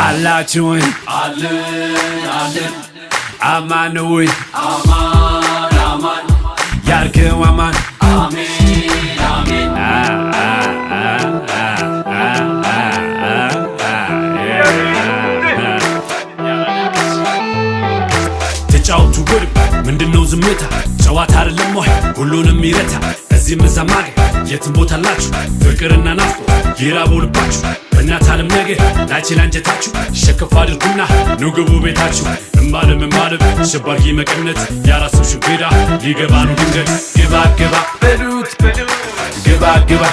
አላችሁኝ አለን አማኑይ አማን ያልከው አማን አሜን ተጫውቱ ወርብ ምንድነው ዝምታ ጨዋታ አይደለም ወይ ሁሉንም ይረታ እዚህም እዛም አገር የትም ቦታ አላችሁ ፍቅርና ናፍቆት ይራበው ልባችሁ በእናት ዓለም ነገር ላይችል አንጀታችሁ ሸከፍ አድርጉና ኑ ግቡ ቤታችሁ እማለም ሸባጊ መቀነት ያራሰው ሽንፌዳ ሊገባ ነው ድንገት ግባ በሉት ግባ ግባ